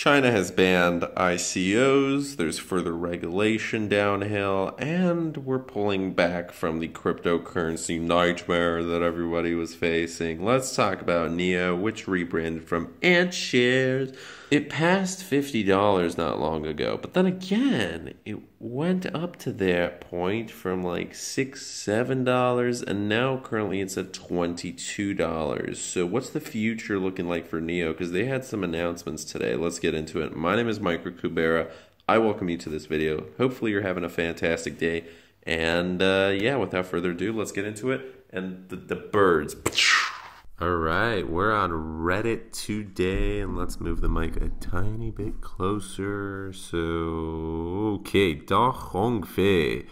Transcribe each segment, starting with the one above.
China has banned ICOs, there's further regulation downhill, and we're pulling back from the cryptocurrency nightmare that everybody was facing. Let's talk about NEO, which rebranded from Ant Shares. It passed $50 not long ago, but then again, it went up to that point from like $6, $7, and now currently it's at $22. So what's the future looking like for NEO? Because they had some announcements today. Let's get into it. My name is Micro Kubera. I welcome you to this video. Hopefully you're having a fantastic day. And yeah, without further ado, let's get into it. And the birds. All right, we're on Reddit today, and let's move the mic a tiny bit closer. So, okay, Da Hongfei.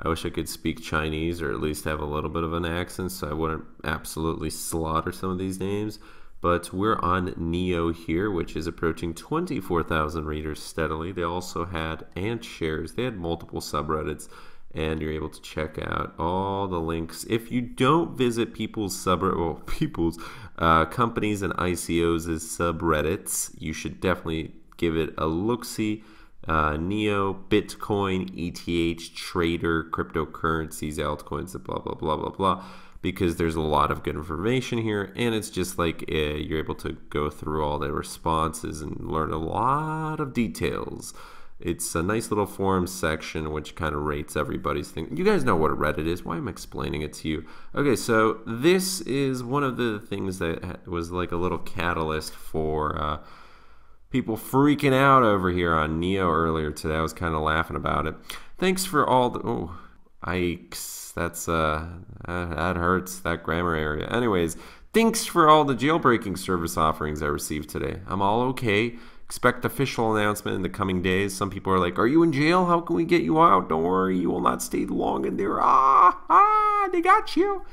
I wish I could speak Chinese or at least have a little bit of an accent so I wouldn't absolutely slaughter some of these names. But we're on NEO here, which is approaching 24,000 readers steadily. They also had Ant Shares. They had multiple subreddits, and you're able to check out all the links. If you don't visit people's companies and ICOs as subreddits, you should definitely give it a look-see. NEO, Bitcoin, ETH, Trader, cryptocurrencies, altcoins, blah, blah, blah, blah, blah, because there's a lot of good information here, and it's just like you're able to go through all the responses and learn a lot of details. It's a nice little forum section which kind of rates everybody's thing. You guys know what a Reddit is. Why am I explaining it to you? Okay, so this is one of the things that was like a little catalyst for people freaking out over here on NEO earlier today. I was kind of laughing about it. Thanks for all the... Oh, yikes. That's, that hurts, that grammar area. Anyways, thanks for all the jailbreaking service offerings I received today. I'm all okay. Expect official announcement in the coming days. Some people are like, are you in jail? How can we get you out? Don't worry, you will not stay long in there. They got you.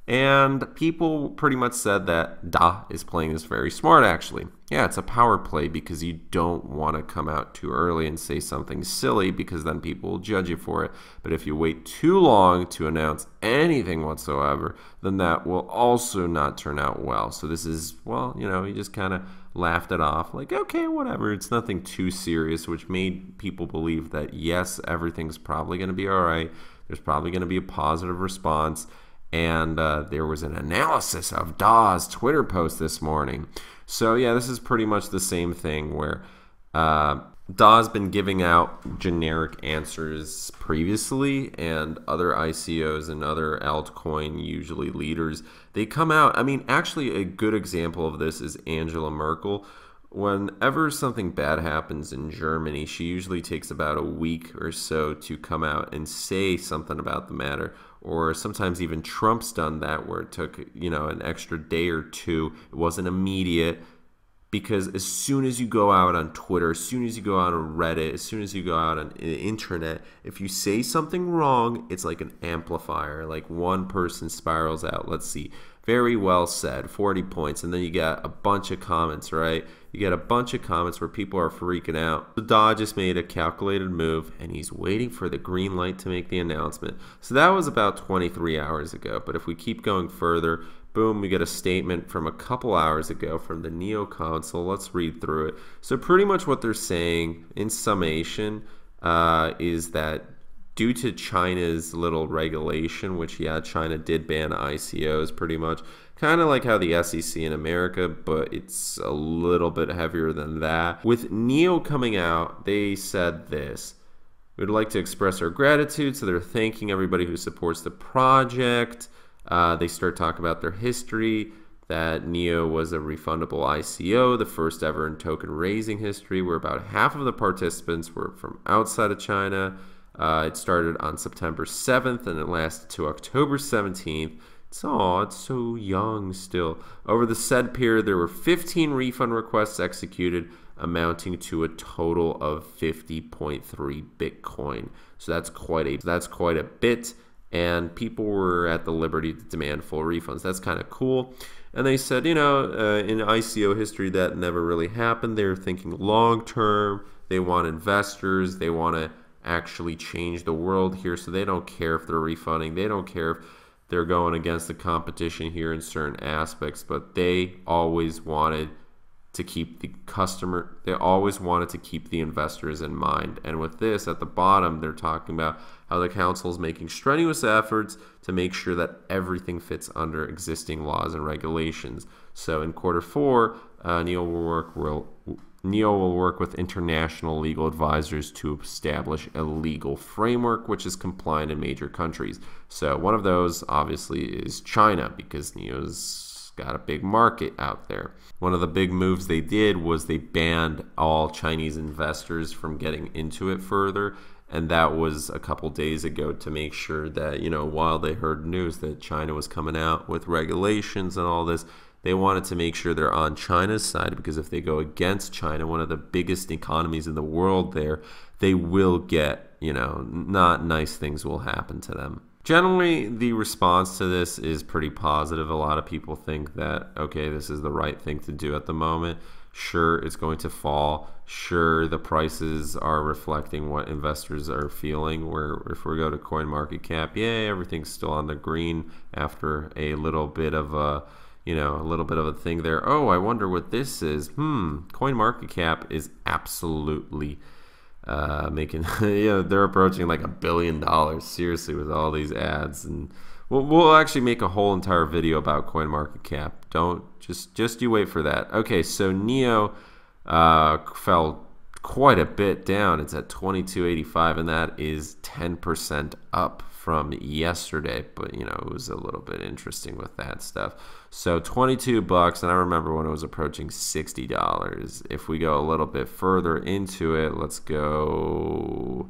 And people pretty much said that Da is playing this very smart, actually. Yeah, it's a power play because you don't want to come out too early and say something silly because then people will judge you for it. But if you wait too long to announce anything whatsoever, then that will also not turn out well. So this is, well, you know, he just kind of laughed it off like, okay, whatever. It's nothing too serious, which made people believe that, yes, everything's probably going to be all right. There's probably going to be a positive response. And there was an analysis of Da's Twitter post this morning. So yeah, this is pretty much the same thing where Da's been giving out generic answers previously, and other ICOs and other altcoin, usually leaders, they come out. I mean, actually a good example of this is Angela Merkel. Whenever something bad happens in Germany, she usually takes about a week or so to come out and say something about the matter. Or sometimes even Trump's done that, where it took, you know, an extra day or two. It wasn't immediate, because as soon as you go out on Twitter, as soon as you go out on Reddit, as soon as you go out on the internet, if you say something wrong, it's like an amplifier. Like one person spirals out. Let's see. Very well said, 40 points. And then you got a bunch of comments, right? You get a bunch of comments where people are freaking out. The Da just made a calculated move, and he's waiting for the green light to make the announcement. So that was about 23 hours ago. But if we keep going further, boom, we get a statement from a couple hours ago from the NEO console. Let's read through it. So pretty much what they're saying in summation is that due to China's little regulation, which, yeah, China did ban ICOs pretty much, kind of like how the SEC in America, but it's a little bit heavier than that. With NEO coming out, they said this: we'd like to express our gratitude. So they're thanking everybody who supports the project. They start talking about their history, that NEO was a refundable ICO, the first ever in token raising history, where about half of the participants were from outside of China. It started on September 7th and it lasted to October 17th. It's so young still. Over the said period, there were 15 refund requests executed, amounting to a total of 50.3 Bitcoin. So that's quite a bit, and people were at the liberty to demand full refunds. That's kind of cool. And they said, you know, in ICO history, that never really happened. They're thinking long term. They want investors. They want to actually change the world here, so they don't care if they're refunding. They don't care if they're going against the competition here in certain aspects, but they always wanted to keep the customer, they always wanted to keep the investors in mind. And with this at the bottom, they're talking about how the council is making strenuous efforts to make sure that everything fits under existing laws and regulations. So in Q4, NEO will work with international legal advisors to establish a legal framework which is compliant in major countries. So one of those obviously is China, because NEO's got a big market out there. One of the big moves they did was they banned all Chinese investors from getting into it further. And that was a couple days ago to make sure that, you know, while they heard news that China was coming out with regulations and all this, they wanted to make sure they're on China's side, because if they go against China, one of the biggest economies in the world there, they will get, you know, not nice things will happen to them. Generally, the response to this is pretty positive. A lot of people think that, okay, this is the right thing to do at the moment. Sure, it's going to fall. Sure, the prices are reflecting what investors are feeling. Where if we go to CoinMarketCap, yay, everything's still on the green after a little bit of a, you know, a little bit of a thing there. Oh, I wonder what this is. CoinMarketCap is absolutely making, you know, they're approaching like $1 billion, seriously, with all these ads. And we'll actually make a whole entire video about CoinMarketCap. Don't just you wait for that. Okay, so NEO fell quite a bit down. It's at 22.85, and that is 10% up from yesterday. But you know, it was a little bit interesting with that stuff. So $22, and I remember when it was approaching $60. If we go a little bit further into it, let's go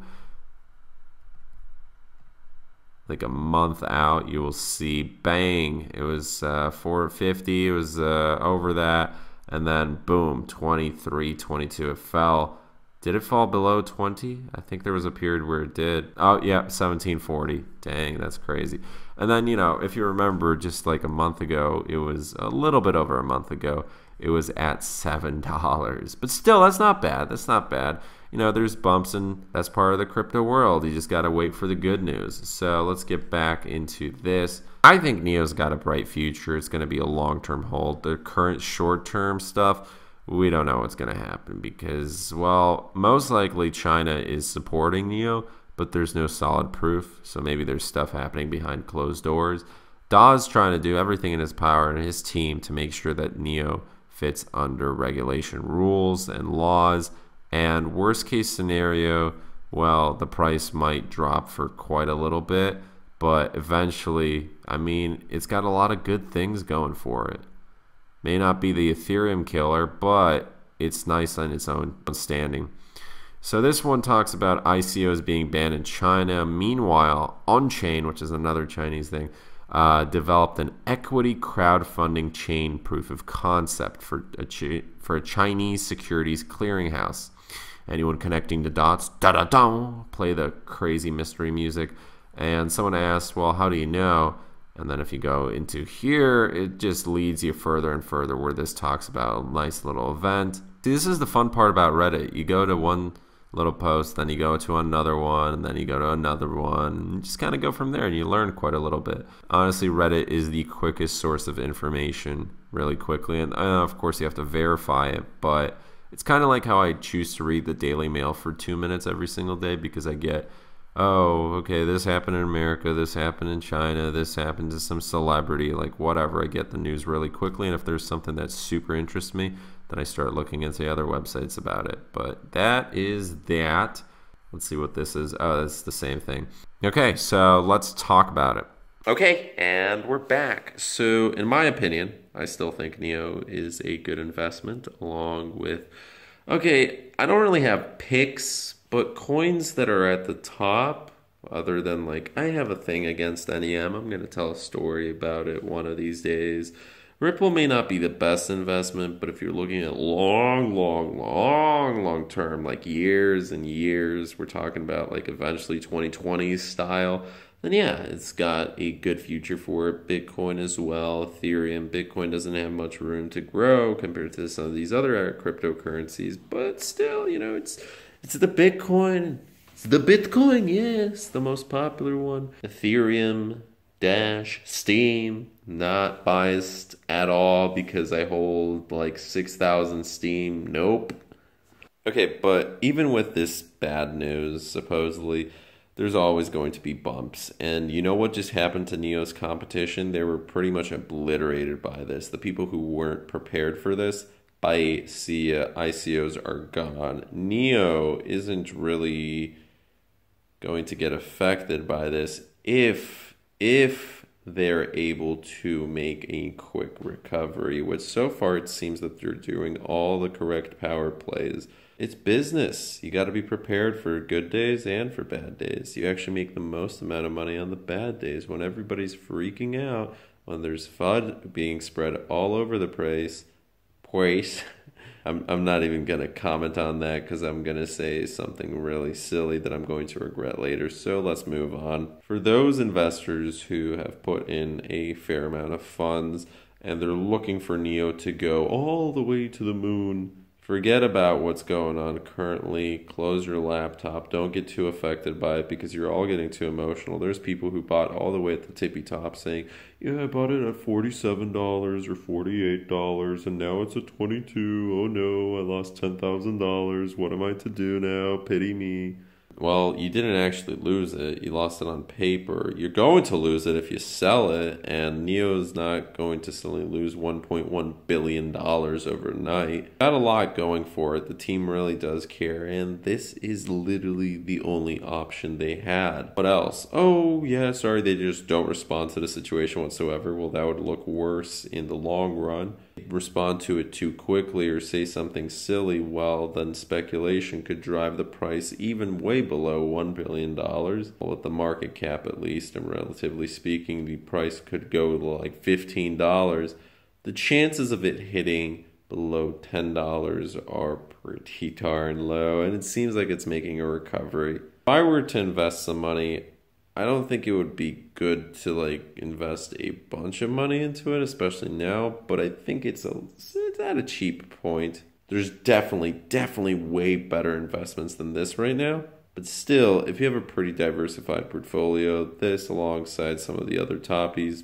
like a month out, you will see, bang, it was 450, it was over that, and then boom, 23, 22, it fell. Did it fall below 20? I think there was a period where it did. Oh yeah, 1740. Dang, that's crazy. And then, you know, if you remember, just like a month ago, it was a little bit over a month ago, it was at $7. But still, that's not bad. That's not bad. You know, there's bumps, and that's part of the crypto world. You just got to wait for the good news. So let's get back into this. I think NEO's got a bright future. It's going to be a long-term hold. The current short-term stuff, we don't know what's going to happen because, well, most likely China is supporting NEO, but there's no solid proof. So maybe there's stuff happening behind closed doors. Da's trying to do everything in his power and his team to make sure that NEO fits under regulation rules and laws. And worst case scenario, well, the price might drop for quite a little bit, but eventually, I mean, it's got a lot of good things going for it. May not be the Ethereum killer, but it's nice on its own standing. So this one talks about ICOs being banned in China. Meanwhile, on-chain, which is another Chinese thing, developed an equity crowdfunding chain proof of concept for a Chinese securities clearinghouse. Anyone connecting the dots, da-da-da, play the crazy mystery music. And someone asked, well, how do you know? And then if you go into here, it just leads you further and further where this talks about a nice little event. See, this is the fun part about Reddit. You go to one little post, then you go to another one, and then you go to another one. And you just kind of go from there, and you learn quite a little bit. Honestly, Reddit is the quickest source of information really quickly. And of course, you have to verify it, but it's kind of like how I choose to read the Daily Mail for 2 minutes every single day because I get, oh, okay, this happened in America, this happened in China, this happened to some celebrity, like whatever. I get the news really quickly, and if there's something that super interests me, then I start looking into other websites about it. But that is that. Let's see what this is. Oh, it's the same thing. Okay, so let's talk about it. Okay, and we're back. So in my opinion, I still think NEO is a good investment along with, okay, I don't really have picks, but coins that are at the top, other than like, I have a thing against NEM. I'm going to tell a story about it one of these days. Ripple may not be the best investment, but if you're looking at long term, like years and years, we're talking about like eventually 2020s style, then yeah, it's got a good future for it. Bitcoin as well, Ethereum. Bitcoin doesn't have much room to grow compared to some of these other cryptocurrencies, but still, you know, it's the Bitcoin. It's the Bitcoin, yes, the most popular one. Ethereum, Dash, Steam, Not biased at all because I hold like 6,000 Steam. Nope. Okay, but even with this bad news, supposedly, there's always going to be bumps. And you know what just happened to Neo's competition? They were pretty much obliterated by this. The people who weren't prepared for this by ICOs are gone. Neo isn't really going to get affected by this if they're able to make a quick recovery, which so far it seems that they're doing all the correct power plays. It's business. You got to be prepared for good days and for bad days. You actually make the most amount of money on the bad days when everybody's freaking out, when there's FUD being spread all over the place. I'm not even going to comment on that because I'm going to say something really silly that I'm going to regret later. So let's move on. For those investors who have put in a fair amount of funds and they're looking for Neo to go all the way to the moon, forget about what's going on currently. Close your laptop. Don't get too affected by it because you're all getting too emotional. There's people who bought all the way at the tippy top saying, yeah, I bought it at $47 or $48 and now it's at $22. Oh no, I lost $10,000. What am I to do now? Pity me. Well, you didn't actually lose it. You lost it on paper. You're going to lose it if you sell it, and Neo's not going to suddenly lose $1.1 billion overnight. Got a lot going for it. The team really does care, and this is literally the only option they had. What else? Oh, yeah, sorry, they just don't respond to the situation whatsoever. Well, that would look worse in the long run. Respond to it too quickly or say something silly, well, then speculation could drive the price even way below $1 billion. Well, at the market cap at least, and relatively speaking, the price could go to like $15. The chances of it hitting below $10 are pretty darn low, and it seems like it's making a recovery. If I were to invest some money, I don't think it would be good to like invest a bunch of money into it, especially now, but I think it's at a cheap point. There's definitely way better investments than this right now. But still, if you have a pretty diversified portfolio, this alongside some of the other toppies,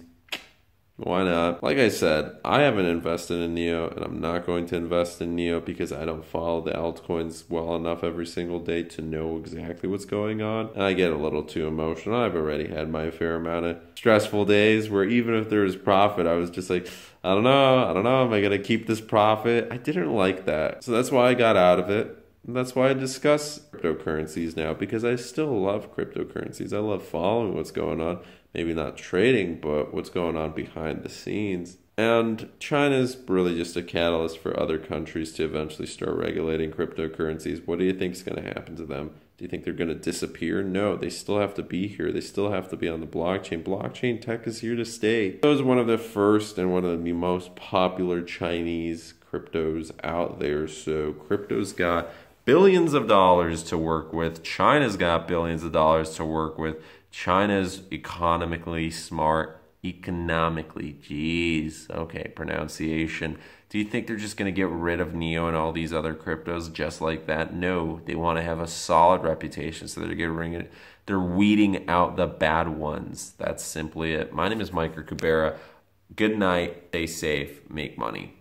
why not? Like I said, I haven't invested in Neo, and I'm not going to invest in Neo because I don't follow the altcoins well enough every single day to know exactly what's going on. And I get a little too emotional. I've already had my fair amount of stressful days where even if there was profit, I was just like, I don't know, am I going to keep this profit? I didn't like that. So that's why I got out of it. And that's why I discuss cryptocurrencies now, because I still love cryptocurrencies. I love following what's going on. Maybe not trading, but what's going on behind the scenes. And China's really just a catalyst for other countries to eventually start regulating cryptocurrencies. What do you think is going to happen to them? Do you think they're going to disappear? No, they still have to be here. They still have to be on the blockchain. Blockchain tech is here to stay. It was one of the first and one of the most popular Chinese cryptos out there. So crypto's got billions of dollars to work with. China's got billions of dollars to work with. China's economically smart. Okay, pronunciation. Do you think they're just going to get rid of Neo and all these other cryptos just like that? No, they want to have a solid reputation, so they're weeding out the bad ones. That's simply it. My name is Mike Kubera. Good night, stay safe, make money.